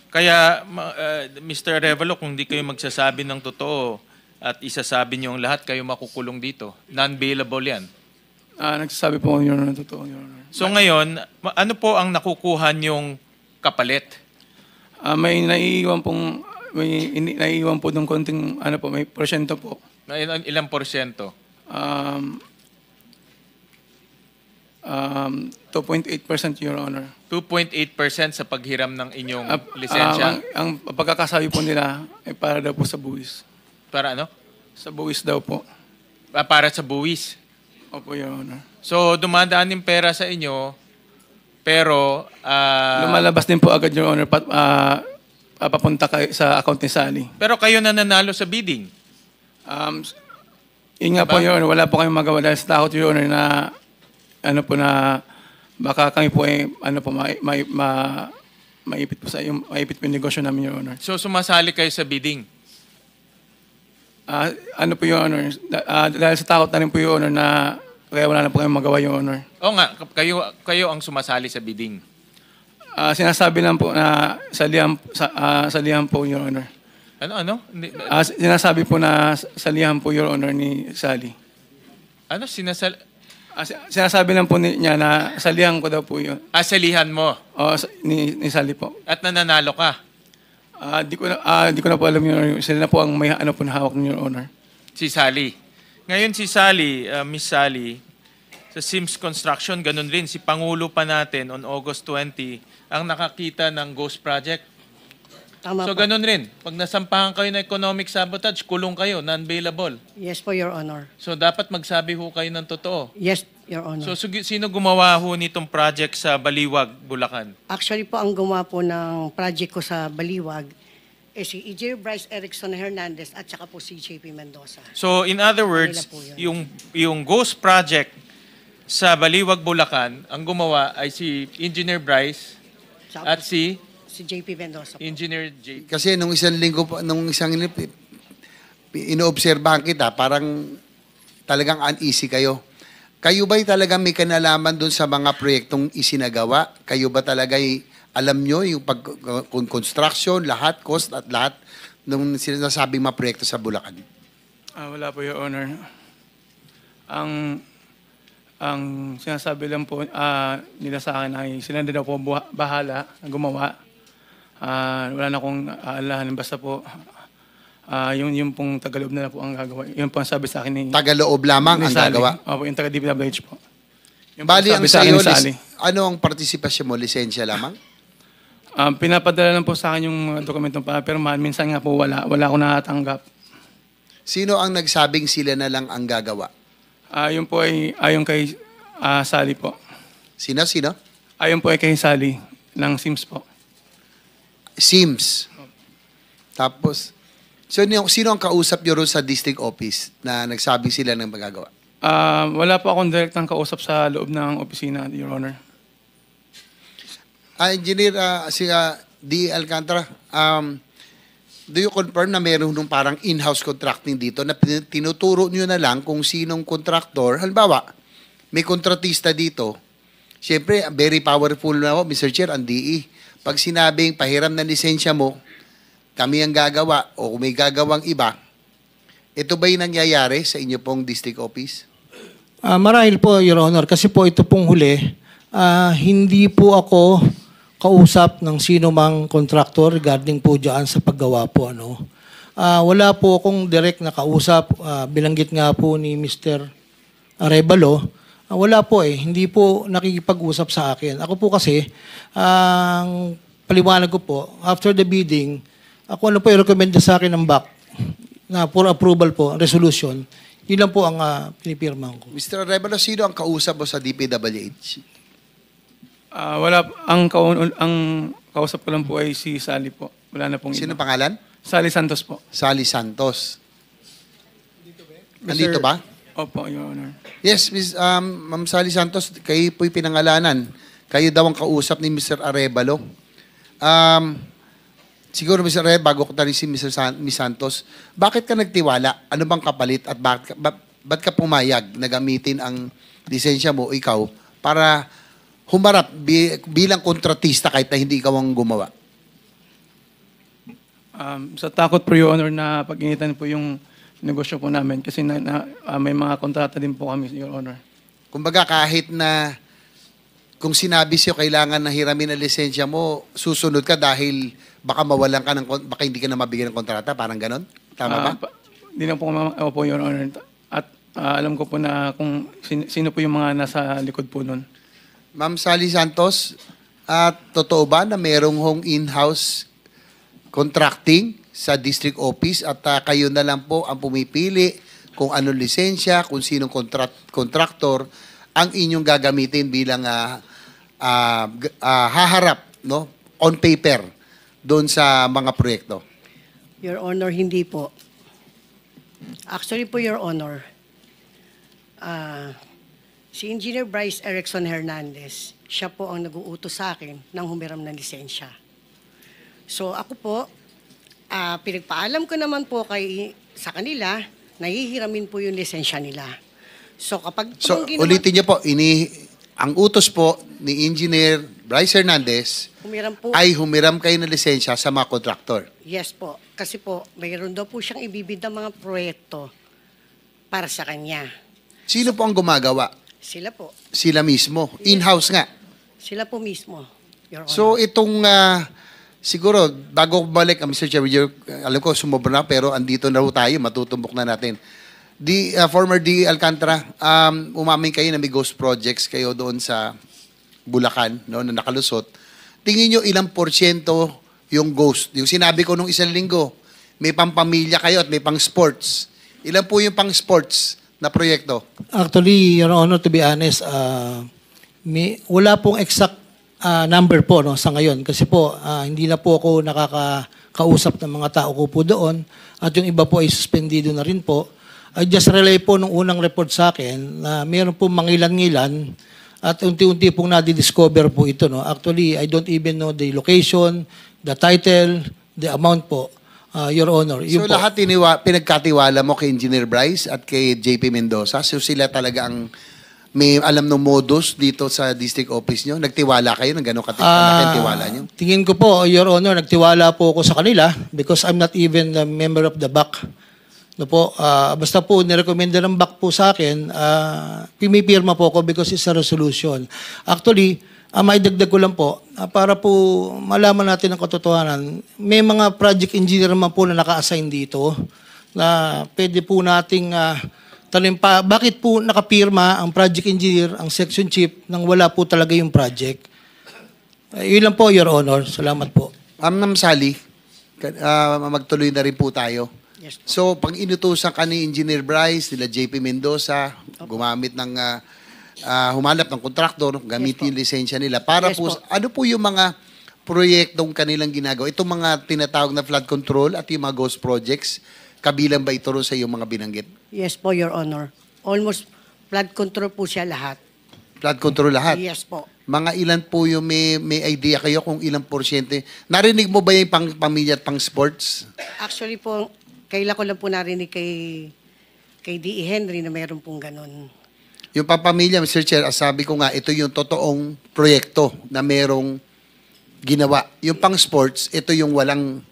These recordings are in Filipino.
Kaya, Mr. Arevalo, kung di kayo magsasabi ng totoo at isasabi niyo ang lahat, kayo makukulong dito. Non-bailable yan. Nagsasabi po, Your Honor, ng totoo, Your Honor. So ngayon, ano po ang nakukuha niyong kapalit? May naiiwan po ng konting, may porsyento po. Ilang porsyento? 2.8%, Your Honor. 2.8% sa paghiram ng inyong lisensya? Ang pagkakasabi po nila ay para daw po sa buwis. Para ano? Sa buwis daw po. Para sa buwis? Opo, Your Honor. So, dumadaan yung pera sa inyo, pero... lumalabas din po agad, Your Honor, papunta sa account ni Sally. Pero kayo na nanalo sa bidding. Yun nga po, Your Honor, wala po kayong magawa dahil sa takot, Your Honor, na na baka kami po maipit po yung negosyo namin, Your Honor. So, sumasali kayo sa bidding? Po, Your Honor, dahil sa takot na rin po, Your Honor, na kaya wala na po kayong magawa, Your Honor. Oo nga, kayo ang sumasali sa bidding. Sinasabi lang po na salihan po, Your Honor. Ano? Sinasabi po na salihan po, Your Honor, ni Sally. Ano? Sinasabi lang po niya na salihan ko daw po yun. Salihan mo? Oo, ni Sally po. At nananalo ka? Di ko na po alam, Your Honor. Sila na po ang may po na hawak ng Your Honor. Si Sally. Ngayon si Sally, Miss Sally, sa Sims Construction, ganun rin. Si Pangulo pa natin on August 20 ang nakakita ng Ghost Project. Tama so po. ganun rin. Pag nasampahan kayo ng economic sabotage, kulong kayo, non-bailable. Yes po, Your Honor. So dapat magsabi ho kayo ng totoo. Yes, Your Honor. So sino gumawa ho nitong project sa Baliwag, Bulacan? Actually po, ang gumawa po ng project ko sa Baliwag si E.J. Bryce Erickson Hernandez at saka po si J.P. Mendoza. So in other words, yung Ghost Project sa Baliwag, Bulacan, ang gumawa ay si Engineer Bryce at si J.P. Mendoza po. Engineer J. Kasi nung isang inoobserbahan kita, parang talagang uneasy kayo. Kayo ba'y talagang may kanalaman doon sa mga proyektong isinagawa? Kayo ba talagang alam nyo yung construction, lahat, cost at lahat nung sinasabing mga proyekto sa Bulacan? Wala po, Your Honor. Ang sinasabi lang po nila sa akin ay sila na daw po bahala na gumawa. Wala na akong aalahan. Basta po, yung pong Tagaloob na po ang gagawa. Yun po ang sabi sa akin ni... Tagaloob lamang ang gagawa? Opo, yung taga-DPWH po. Bali, ang sa'yo, ano ang partisipasyon mo? Lisensya lamang? Pinapadala lang po sa akin yung dokumentong pa, pero minsan nga po wala akong natatanggap. Sino ang nagsabing sila na lang ang gagawa? Yun po ay ayon kay Sally po. Sino? Ayon po ay kay Sally ng Sims po. Sims. Tapos, sino ang kausap nyo ron sa district office na nagsabing sila ng magagawa? Wala po akong direktang kausap sa loob ng opisina, Your Honor. Engineer, D. Alcantara, do you confirm na meron nung parang in-house contracting dito na tinuturo nyo na lang kung sinong contractor? Halimbawa, may kontratista dito. Siyempre, very powerful na Mr. Chair, ang DE. Pag sinabing pahiram na lisensya mo, kami ang gagawa o kung may gagawang iba, ito ba yung nangyayari sa inyo pong district office? Marahil po, Your Honor, kasi po ito pong huli, hindi po ako kausap ng sino mang contractor regarding po dyan sa paggawa po. Wala po akong direct na kausap. Bilanggit nga po ni Mr. Arevalo, wala po hindi po nakikipag-usap sa akin. Ako po kasi, ang paliwanag ko po, after the bidding, ako po i-recommend sa akin ng BAC na for approval po, resolution. Yun lang po ang pinipirmahan ko. Mr. Arevalo, sino ang kausap mo sa DPWH? Wala. Ang kausap ko lang po ay si Sally po. Wala na pong Sino iba. pangalan? Sally Santos po. Sally Santos. Nandito ba? Opo, Your Honor. Yes, Ma'am Sally Santos, kayo po'y pinangalanan. Kayo daw ang kausap ni Mr. Arevalo. Siguro, Mr. Arevalo, bago ko tali si Miss Santos, bakit ka nagtiwala? Ano bang kapalit at ba't ka pumayag na gamitin ang lisensya mo, ikaw, para humarap bilang kontratista kahit na hindi ikaw ang gumawa? Sa takot po, Your Honor, na pag-initan po yung negosyo po namin kasi may mga kontrata din po kami, Your Honor. Kumbaga kahit na kung sinabi sa'yo kailangan na hiramin ang lisensya mo, susunod ka dahil baka mawalan ka baka hindi ka na mabigyan ng kontrata, parang ganon? Tama ba? Hindi na po po, Your Honor. At alam ko po na kung sino po yung mga nasa likod po nun. Ma'am Sally Santos, at totoo ba na merong hong in-house contracting sa district office at kayo na lang po ang pumipili kung anong lisensya, kung sinong contractor ang inyong gagamitin bilang haharap, no, on paper doon sa mga proyekto? Your Honor, hindi po. Actually po, Your Honor, si Engineer Bryce Erickson Hernandez, siya po ang nag-uutos sa akin ng humiram ng lisensya. So ako po, pinagpaalam ko naman po sa kanila, nahihiramin po yung lisensya nila. So kapag ulitin niyo po, ang utos po ni Engineer Bryce Hernandez humiram po, ay humiram kayo ng lisensya sa mga kontraktor. yes po, kasi po mayroon daw po siyang ibibid ng mga proyekto para sa kanya. Sino po ang gumagawa? Sila po. Sila mismo. In-house nga. Sila po mismo, Your Honor. So itong siguro bago balik Mr. Chair, alam ko sumobra na pero andito na tayo, matutumbok na natin. Former D. Alcantara, umamin kayo na may ghost projects kayo doon sa Bulacan, no, na nakalusot. Tingin nyo ilang porsyento yung ghost? Yung sinabi ko nung isang linggo, may pampamilya kayo at may pang sports. Ilan po yung pang sports na proyekto? Actually, Your Honor, to be honest, wala pong exact number po, no, sa ngayon. Kasi po, hindi na po ako nakakausap ng mga tao ko po doon. At yung iba po ay suspendido na rin po. I just relay po nung unang report sa akin na mayroon po mangilan-ngilan at unti-unti pong nadi-discover po ito. No? Actually, I don't even know the location, the title, the amount po, Your Honor. So po, lahat pinagkatiwala mo kay Engineer Bryce at kay JP Mendoza. So sila talaga ang may alam ng modus dito sa district office nyo? Nagtiwala kayo ng gano'ng tiwala nyo? Tingin ko po, Your Honor, nagtiwala po ako sa kanila because I'm not even a member of the BAC. No po, basta po nirekomenda ng BAC po sa akin, pumipirma po ako because it's a resolution. Actually, maidagdag ko lang po, para po malaman natin ang katotohanan, may mga project engineer naman po na naka-assign dito na pwede po nating tanong pa, bakit po nakapirma ang project engineer, ang section chief, nang wala po talaga yung project? Yun lang po, Your Honor. Salamat po. Ma'am Sally, magtuloy na rin po tayo. Yes po. So, pag inutusan ka ni Engineer Bryce, nila JP Mendoza, gumamit ng, humanap ng kontraktor, gamitin yung lisensya nila. Para Yes po, po. ano po yung mga proyektong kanilang ginagawa? Itong mga tinatawag na flood control at yung mga ghost projects, kabilang ba ito rin sa yung mga binanggit? Yes po, Your Honor. Almost flood control po siya lahat. Flood control lahat? Yes po. Mga ilan po yung may idea kayo kung ilang porsyente? Narinig mo ba yung pang pamilya at pang sports? Actually po, kailan ko lang po narinig kay D.E. Henry na mayroon pong ganun. Yung pampamilya, Mr. Chair, sabi ko nga, ito yung totoong proyekto na merong ginawa. Yung pang sports, ito yung walang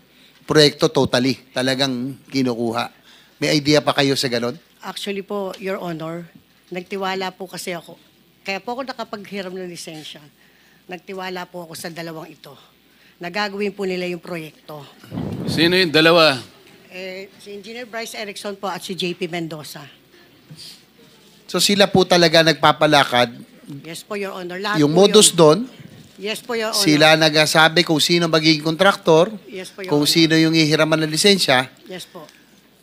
proyekto totally. Talagang kinukuha. May idea pa kayo sa ganon? Actually po, Your Honor, nagtiwala po kasi ako. Kaya po ako nakapaghiram ng lisensya. Nagtiwala po ako sa dalawang ito. Nagagawin po nila yung proyekto. Sino yung dalawa? Si Engineer Bryce Erickson po at si JP Mendoza. So sila po talaga nagpapalakad. Yes po, Your Honor. Lahat Yung po modus yun. doon, Yes po, Your Honor. sila nagsasabi kung sino magiging kontraktor, Yes po, Your kung Honor. sino yung ihiraman ng lisensya. Yes po.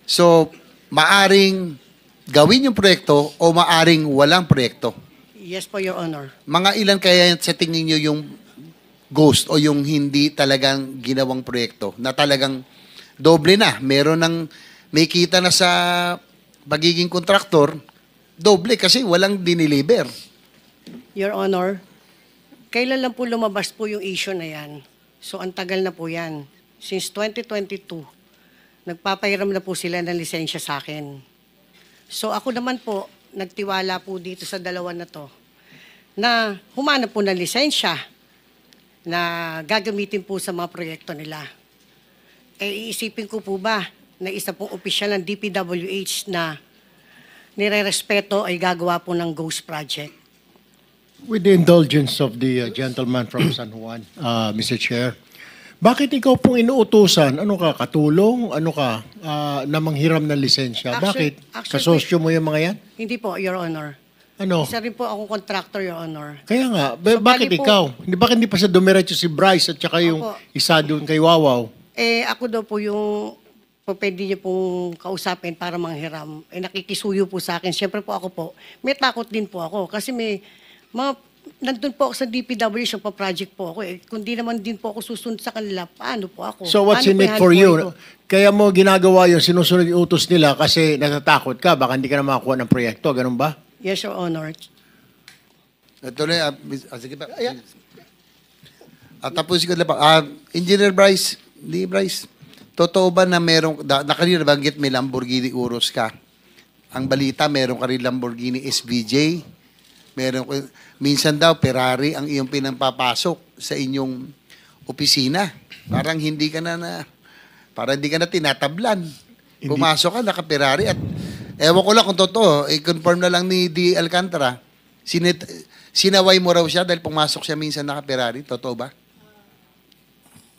So, maaring gawin yung proyekto o maaring walang proyekto. Yes po, Your Honor. Mga ilan kaya sa tingin nyo yung ghost o yung hindi talagang ginawang proyekto na talagang doble na. May kita na sa pagiging kontraktor, doble kasi walang diniliber. Your Honor, kailan lang po lumabas po yung issue na yan? So, ang tagal na po yan. Since 2022, nagpapahiram na po sila ng lisensya sa akin. So, ako naman po, nagtiwala po dito sa dalawa na to, na humanap po ng lisensya na gagamitin po sa mga proyekto nila. iisipin ko po ba na isa pong opisyal ng DPWH na nire-respeto ay gagawa po ng ghost project? With the indulgence of the gentleman from San Juan, Mr. Chair, bakit ikaw pong inuutusan? Ano ka, katulong? Ano ka, na manghiram ng lisensya? Bakit? Kasosyo mo yung mga yan? Hindi po, Your Honor. Ano? Isa rin po akong contractor, Your Honor. Kaya nga, So, bakit bali po- ikaw? Bakit hindi pa sa dumiretso si Bryce at saka yung Opo. isa doon kay Wawaw? Ako daw po yung pwede niyo pong kausapin para manghiram. Nakikisuyo po sa akin. Siyempre po ako po, may takot din po ako. Kasi nandun po ako sa DPWH, yung pa-project po ako. Kung di naman din po ako susunod sa kanila, paano po ako? So what's Paano in po it yung for buhay you? ko? Kaya mo ginagawa yung sinusunod yung utos nila kasi natatakot ka, baka hindi ka na makakuha ng proyekto, ganun ba? Yes, Your Honor. Ito na, sige pa. Tapusin ko na pa. Engineer Bryce, totoo ba na kanina nabanggit may Lamborghini Urus ka? Ang balita, meron ka rin Lamborghini SVJ. Minsan daw, Ferrari ang iyong pinampapasok sa inyong opisina. Parang hindi ka na tinatablan. Pumasok ka, naka-Ferrari at ewan ko lang kung totoo, i-confirm na lang ni D. Alcantara, sinaway mo raw siya dahil pumasok siya minsan naka-Ferrari. Totoo ba?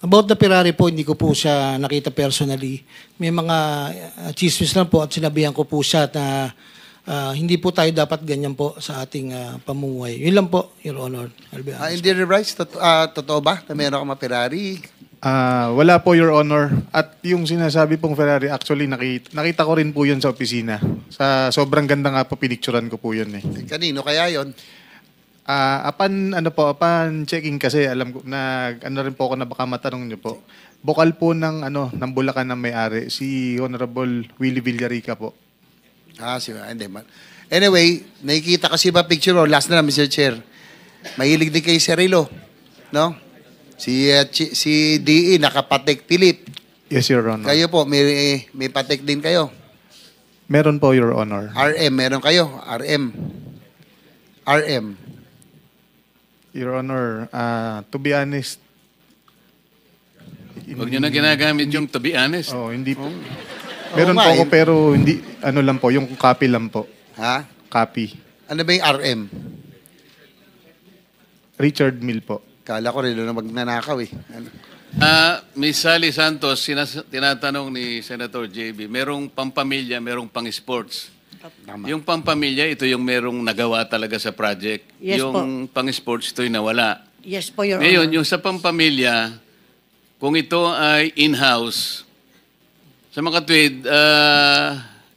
About the Ferrari po, hindi ko po siya nakita personally. May mga chismis lang po at sinabihan ko po siya na hindi po tayo dapat ganyan po sa ating pamumuhay. Yun lang po, Your Honor. I'll be honest. Engineer Bryce, totoo ba na meron ka ma-Ferrari? Wala po, Your Honor. At yung sinasabi pong Ferrari, actually nakita ko rin po yun sa opisina. Sobrang ganda nga po, pinicturan ko po yun eh. Kanino kaya yon? Upon checking kasi alam ko na rin po ako na baka matanong niyo po. Bokal po ng Bulacan ng may-ari si Honorable Willie Villarica po. Hindi man. Anyway, nakikita kasi ba picture mo? Last na lang, Mr. Chair. Mahilig din kay Cirilo. No? Si DE, nakapatek Philip. Yes, Your Honor. Kayo po, may patek din kayo. Meron po, Your Honor. RM, meron kayo. RM. Your Honor, to be honest, Huwag nyo na ginagamit yung to be honest. hindi po. Meron Oo po nga, ako pero hindi, lang po, yung copy lang po. Ha? Copy. Ano ba yung RM? Richard Mill po. Kala ko rin na magnanakaw eh. Ano? Miss Sally Santos, tinatanong ni Senator JB, merong pampamilya, merong pang-sports. Tama. Yung pampamilya, ito yung merong nagawa talaga sa project. Yes yung pang-sports, ito yung nawala. Yes po, Your Ngayon, Honor. yung sa pampamilya, kung ito ay in-house, sa mga tweed,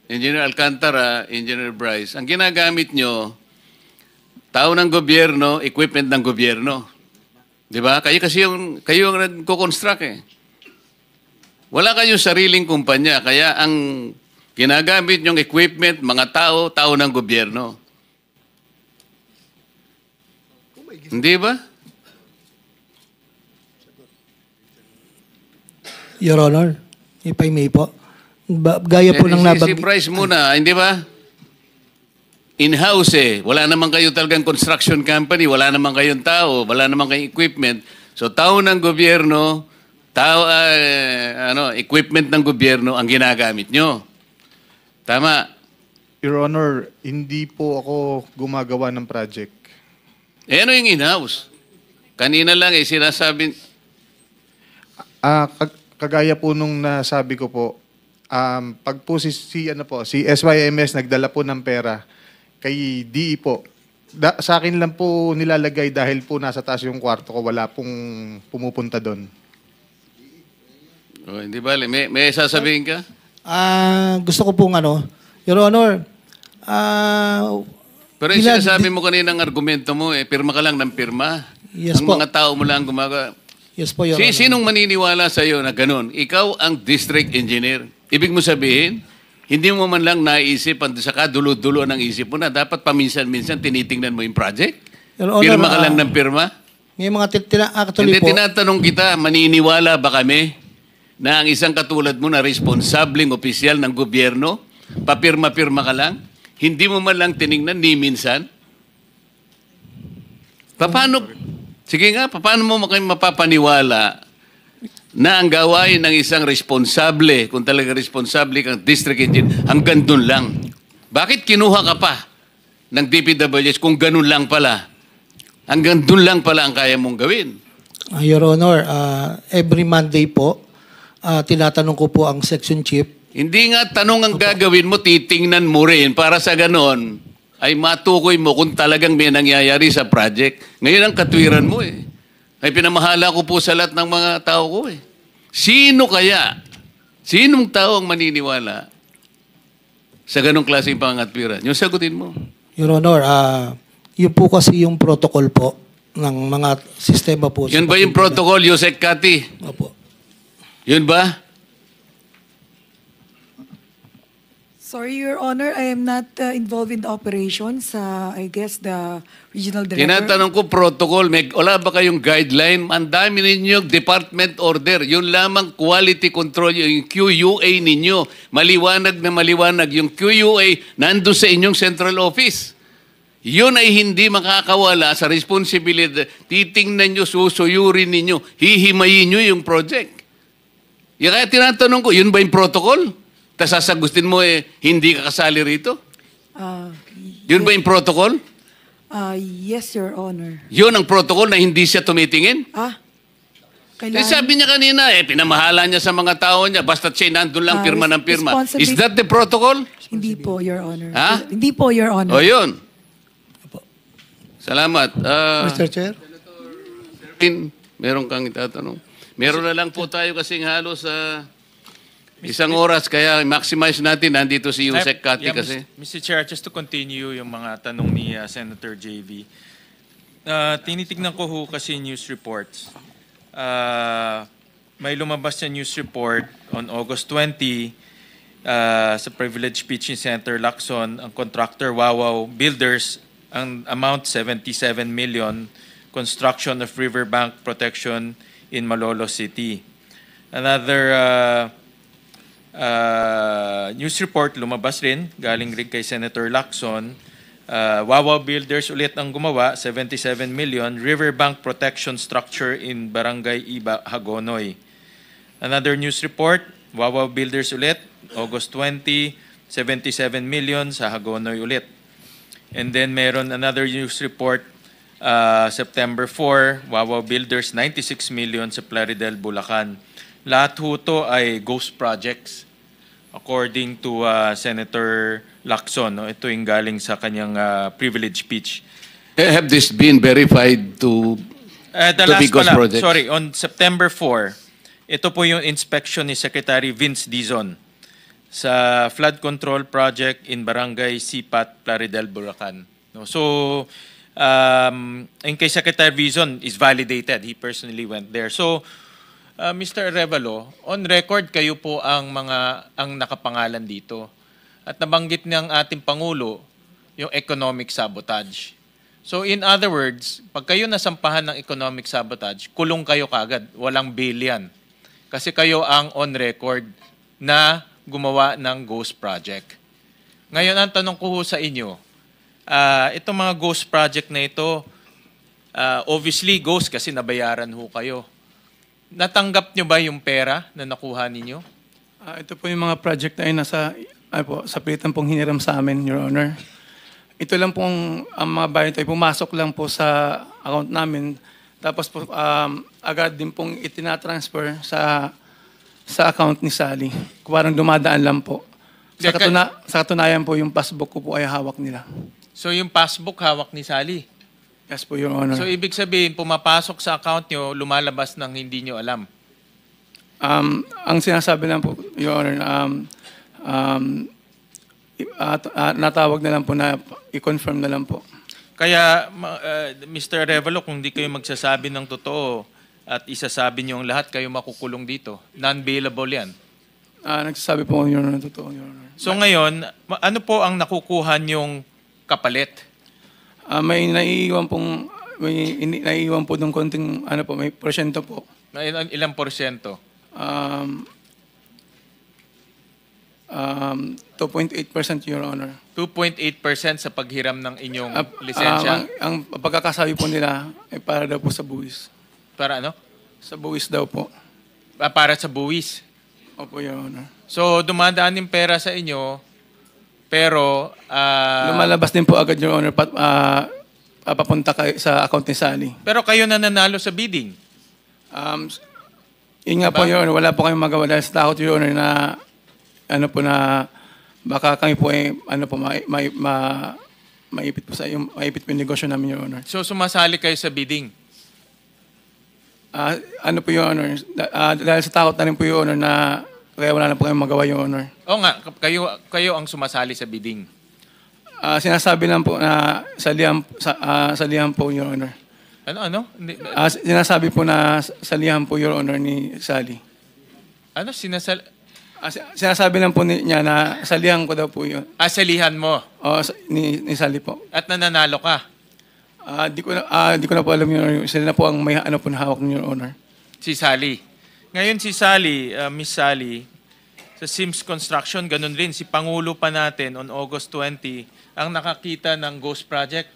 Engineer Alcantara, Engineer Bryce, ang ginagamit nyo, tao ng gobyerno, equipment ng gobyerno. Di ba? Kayo yung nagko-construct eh. Wala kayong sariling kumpanya, kaya ang ginagamit nyong equipment, mga tao ng gobyerno. Hindi ba? Your Honor, if I may po. Gaya po ng Si nabanggit. Bryce muna, hindi ba? In-house eh. Wala naman kayo talagang construction company, wala naman kayong tao, wala naman kayong equipment. So tao ng gobyerno, equipment ng gobyerno ang ginagamit nyo. Tama. Your Honor, hindi po ako gumagawa ng project. Ano yung in-house? Kanina lang sinasabi... Kagaya po nung nasabi ko po, pag po si SYMS nagdala po ng pera kay DE po, sa akin lang po nilalagay dahil po nasa taas yung kwarto ko, wala pong pumupunta doon. Oh, hindi ba? May sasabihin ka? Gusto ko pong Your Honor, Pero yung sinasabi mo kaninang argumento mo, pirma ka lang ng pirma. Yes ang po. mga tao mo lang gumagawa. Yes po, Your Honor. Sinong maniniwala sa iyo na ganun? Ikaw ang district engineer. Ibig mo sabihin, hindi mo man lang naisip, sa kadulo-dulo ng isip mo na dapat paminsan-minsan tinitingnan mo yung project? Your Honor, Pirma ka lang ng pirma? May mga actually Hindi, po. tinatanong kita, maniniwala ba kami na ang isang katulad mo na responsableng opisyal ng gobyerno, papirma-pirma ka lang, hindi mo man lang tiningnan ni minsan? Paano, sige nga, paano mo kayo mapapaniwala na ang gawain ng isang responsable, kung talaga responsable kang district engineer, hanggang dun lang. Bakit kinuha ka pa ng DPWH kung ganun lang pala? Hanggang dun lang pala ang kaya mong gawin. Your Honor, every Monday po, tinatanong ko po ang section chief. Hindi nga tanong ang gagawin mo, titingnan mo rin para sa ganon ay matukoy mo kung talagang may nangyayari sa project. Ngayon ang katwiran mo eh. Ay pinamahala ko po sa lahat ng mga tao ko eh. Sino kaya? Sinong tao ang maniniwala sa ganong klaseng pangatwiran? Yung sagutin mo. Your Honor, yun po kasi yung protocol po ng mga sistema po. Yun ba yung protocol, Yusek Kati? Opo. Yun ba? Sorry, Your Honor, I am not involved in the operations. I guess the regional director. Tinatanong ko protocol, wala ba kayong guideline? Ang dami ninyo department order. Yun lamang quality control, yung QUA ninyo. Maliwanag na maliwanag. Yung QUA nandun sa inyong central office. Yun ay hindi makakawala sa responsibilidad. Titingnan nyo, susuyurin ninyo, hihimayin nyo yung project. Kaya tinatanong ko, yun ba yung protocol? Tapos sasagutin mo hindi ka kasali rito? Yun ba yung protocol? Yes, Your Honor. Yun ang protocol na hindi siya tumitingin? Kailangan... Sabi niya kanina, pinamahala niya sa mga tao niya, basta siya nandun lang pirma ng pirma. Is responsibility- that the protocol? Hindi po, Your Honor. Ha? Hindi po, Your Honor. O yun. Salamat. Mr. Chair? Meron kang itatanong. Meron na lang po tayo kasing halos sa isang oras, kaya maximize natin. Nandito si Yusek Kati kasi. Mr. Chair, just to continue yung mga tanong ni Senator JV. Tinitignan ko ho kasi news reports. May lumabas na news report on August 20 sa Privilege Pitching Center, Lacson, ang contractor Wawaw Builders, ang amount 77 million, construction of riverbank protection in Malolos City. Another news report lumabas rin, galing rin kay Senator Lacson. Wawaw Builders ulit ang gumawa, 77 million, riverbank protection structure in Barangay Iba, Hagonoy. Another news report, Wawaw Builders ulit, August 20, 77 million sa Hagonoy ulit. And then meron another news report, September 4, Wawaw Builders, 96 million sa Plaridel, Bulacan. Lahat ho to ay ghost projects according to Senator Lacson. No? Ito yung galing sa kanyang privilege speech. Have this been verified to The be last ghost pala, projects? sorry, on September 4, ito po yung inspection ni Secretary Vince Dizon sa flood control project in Barangay Sipat, Plaridel, Bulacan. No? So, in case Secretary Dizon is validated, he personally went there. So, Mr. Arevalo, on record kayo po ang nakapangalan dito. At nabanggit ng ating Pangulo yung economic sabotage. So in other words, pag kayo nasampahan ng economic sabotage, kulong kayo kagad, walang bail yan. Kasi kayo ang on record na gumawa ng ghost project. Ngayon, ang tanong ko ho sa inyo, itong mga ghost project na ito, obviously ghost kasi nabayaran ho kayo. Natanggap nyo ba yung pera na nakuha ninyo? Ito po yung mga project na yun sa pilitan pong hiniram sa amin, Your Honor. Ito lang pong ang mga bayan ito ay pumasok lang po sa account namin. Tapos po, agad din pong itinatransfer sa account ni Sally. Parang dumadaan lang po. Sa katunayan po, yung passbook ko po ay hawak nila. So yung passbook hawak ni Sally? Yes po, Your Honor. So ibig sabihin, pumapasok sa account nyo, lumalabas ng hindi nyo alam? Ang sinasabi lang po, Your Honor, natawag na lang po na i-confirm na lang po. Kaya, Mr. Arevalo, kung di kayo magsasabi ng totoo at isasabi nyo ang lahat, kayo makukulong dito. Non-bailable yan. Nagsasabi po, Your Honor, totoo, Your Honor. So ngayon, ano po ang nakukuha nyong kapalit? May naiiwan po ng konting, may porsyento po. Ilang porsyento? 2.8%, Your Honor. 2.8% sa paghiram ng inyong lisensya? Ang pagkakasabi po nila ay para daw po sa buwis. Para ano? Sa buwis daw po. Para sa buwis. Opo, Your Honor. So, dumadaan yung pera sa inyo, pero... Lumalabas din po agad, Your Honor, papunta sa account ni Sally. pero kayo na nanalo sa bidding. Yun nga po, Your Honor, wala po kayong magawa dahil sa takot, Your Honor, na baka kami po maipit po yung negosyo namin, Your Honor. So, sumasali kayo sa bidding. Po, Your Honor, dahil sa takot na rin po, Your Honor, na kaya wala na po kayong magawa, Your Honor. Oo nga, kayo ang sumasali sa bidding. Sinasabi lang po na salihan po, Your Honor. Ano? Sinasabi po na salihan po, Your Honor, ni Sally. Ano? Sinasabi lang po niya na salihan ko daw po yun. Salihan mo. Ni Sally po. At nananalo ka. Di ko na po alam, Your Honor. Sila na po ang may po na hawak ni Your Honor. Si Sally. Ngayon si Sally, Miss Sally, sa Sims Construction, ganun rin. Si Pangulo pa natin on August 20 ang nakakita ng Ghost Project.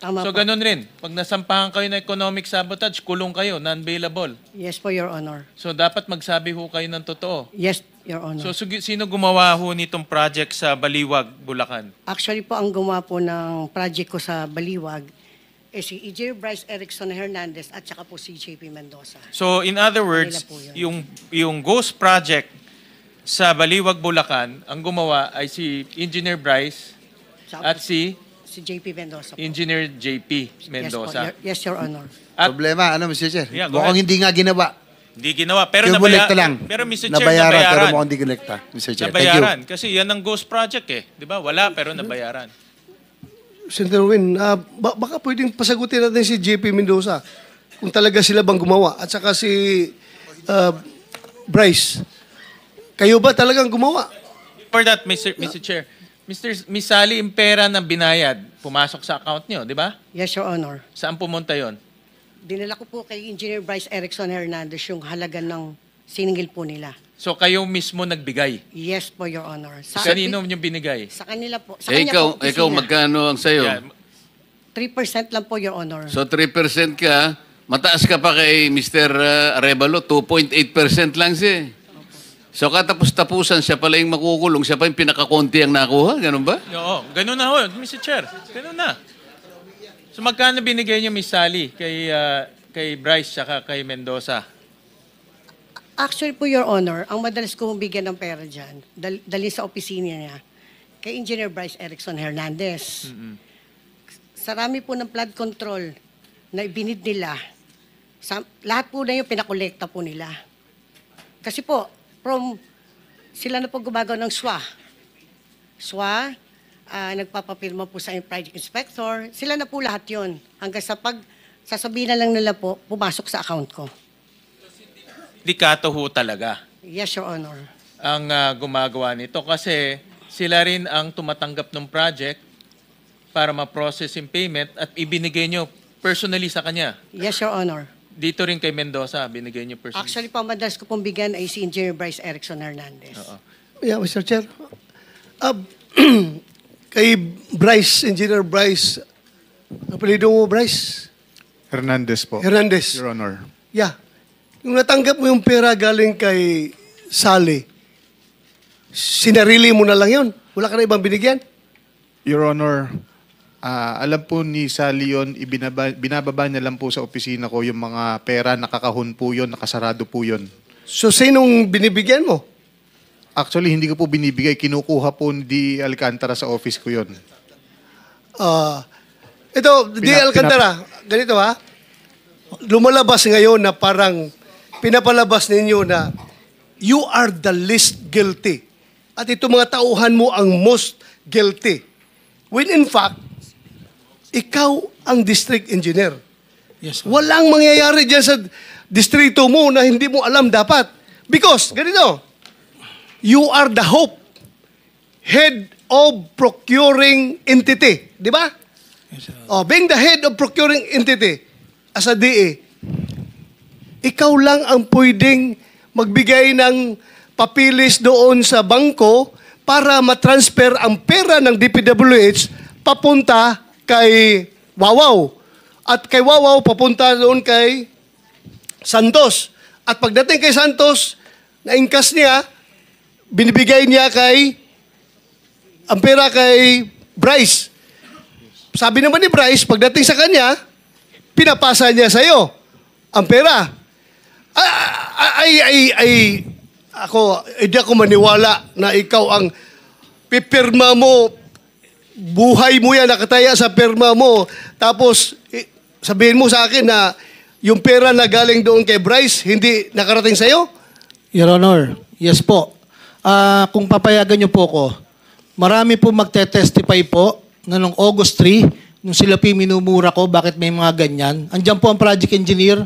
Tama So po. ganun rin. Pag nasampahan kayo ng economic sabotage, kulong kayo, non-bailable. Yes po, Your Honor. So dapat magsabi ho kayo ng totoo. Yes, Your Honor. So sino gumawa ho nitong project sa Baliwag, Bulacan? Actually po, ang gumawa po ng project ko sa Baliwag si Engineer Bryce Erickson Hernandez at saka po si JP Mendoza. So in other words, Kanila po yun. yung Ghost Project sa Baliwag, Bulacan, ang gumawa ay si Engineer Bryce Saka at si si JP Mendoza po. Engineer JP Mendoza. Yes, Your Honor. At Problema, Mr. Chair? Yeah, go Mukhang ahead. hindi nga ginawa. Hindi ginawa. Pero Cumulekta lang. Pero Mr. Chair, Nabayaran, pero nabayaran. mukhang hindi kinekta. Mr. Chair, thank you. Nabayaran. Kasi yan ang Ghost Project eh. Di ba? Wala, pero nabayaran. Senator Win, baka pwedeng pasagutin natin si JP Mendoza kung talaga sila bang gumawa. At saka si Bryce, kayo ba talagang gumawa? For that, Mr. Chair, Miss Sally, yung pera na binayad, pumasok sa account nyo, di ba? Yes, Your Honor. Saan pumunta yon? Dinala ko po kay Engineer Bryce Erickson Hernandez yung halaga ng siningil po nila. So kayo mismo nagbigay. Yes po, Your Honor. Kanino nyo binigay? Sa kanila po. Sa kanya po, ikaw opisina. magkano ang sayo? Yeah. 3% lang po, Your Honor. So 3% ka, mataas ka pa kay Mr. Arevalo, 2.8% lang siya. So katapos-tapusan, siya pala yung makukulong, siya pa yung pinakakonti ang nakuha, ganun ba? Oo, ganun na ho, Mr. Chair. Ganun na. So magkano binigay niyo, Miss Sally, kay Bryce saka kay Mendoza? Actually po, Your Honor, ang madalas ko bigyan ng pera dyan, dali sa opisina niya, kay Engineer Bryce Erickson Hernandez. Sa rami po ng flood control na ibinid nila, lahat po na yung pinakolekta po nila. Kasi po, sila na po gumagawa ng SWA. SWA, nagpapapirma po sa project inspector, sila na po lahat yon. Hanggang sa sasabihin na lang nila po, pumasok sa account ko. Dikato ho talaga Yes, Your Honor. ang gumagawa nito kasi sila rin ang tumatanggap ng project para ma-process yung payment at ibinigay nyo personally sa kanya. Yes, Your Honor. Dito rin kay Mendoza, binigay nyo personally. Actually, po, madalas ko pong bigyan ay si Engineer Bryce Erickson Hernandez. Yeah, Mr. Chair. Kay Bryce, Engineer Bryce, apelido mo Bryce? Hernandez po. Hernandez. Your Honor. Yeah. Yung natanggap mo yung pera galing kay Sally, sinarili mo na lang yun? Wala ka na ibang binigyan? Your Honor, alam po ni Sally yun, binababa niya lang po sa opisina ko yung mga pera, nakakahon po yun, nakasarado po yun. So, sinong binibigyan mo? Actually, hindi ko po binibigay. Kinukuha po ni D. Alcantara sa office ko yun. Ito, D. Alcantara, ganito ha. Lumalabas ngayon na parang pinapalabas ninyo na you are the least guilty. At ito mga tauhan mo ang most guilty. When in fact, ikaw ang district engineer. Yes, sir. Walang mangyayari dyan sa distrito mo na hindi mo alam dapat. Because, ganito, you are the head of procuring entity. Di ba? Yes, sir. Being the head of procuring entity as a DA, ikaw lang ang pwedeng magbigay ng papilis doon sa bangko para matransfer ang pera ng DPWH papunta kay Wawaw. At kay Wawaw papunta doon kay Santos. At pagdating kay Santos, na-ingkas niya, binibigay niya ang pera kay Bryce. Sabi naman ni Bryce, pagdating sa kanya, pinapasa niya sa'yo ang pera. Hindi ako maniwala na ikaw ang pipirma mo, buhay mo yan, nakataya sa pirma mo. Tapos, sabihin mo sa akin na yung pera na galing doon kay Bryce, hindi nakarating sa'yo? Your Honor, yes po. Kung papayagan niyo po ko, marami po magte-testify po na noong August 3, nung sila po minumura ko, bakit may mga ganyan. Andiyan po ang project engineer,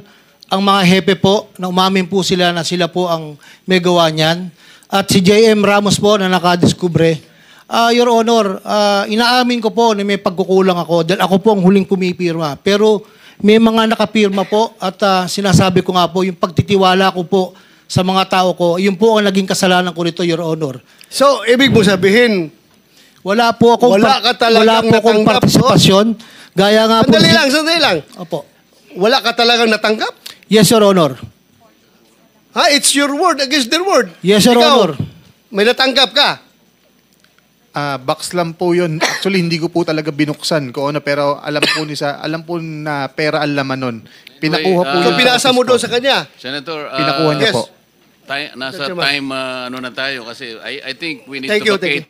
ang mga hepe po, na umamin po sila na sila po ang may gawa niyan. At si J.M. Ramos po na nakadiskubre. Your Honor, inaamin ko po na may pagkukulang ako dahil ako po ang huling kumipirma. Pero may mga nakapirma po at sinasabi ko nga po, yung pagtitiwala ko po sa mga tao ko, yun po ang naging kasalanan ko nito, Your Honor. So, ibig mo sabihin, wala po akong partisipasyon. Gaya nga po. Sandali lang. Opo. Wala ka talagang natanggap? Yes, Your Honor. It's your word against their word. Yes, Your Honor. May natanggap ka? Box lang po yun. Actually, hindi ko po talaga binuksan ko ano, pero alam po na pera ang laman nun. Pinakuha po So, yun. pinasa mo doon sa kanya? Senator, Pinakuha niya Yes. po. nasa Mr. Chairman. time ano na tayo kasi I think we need Thank to you, thank vacate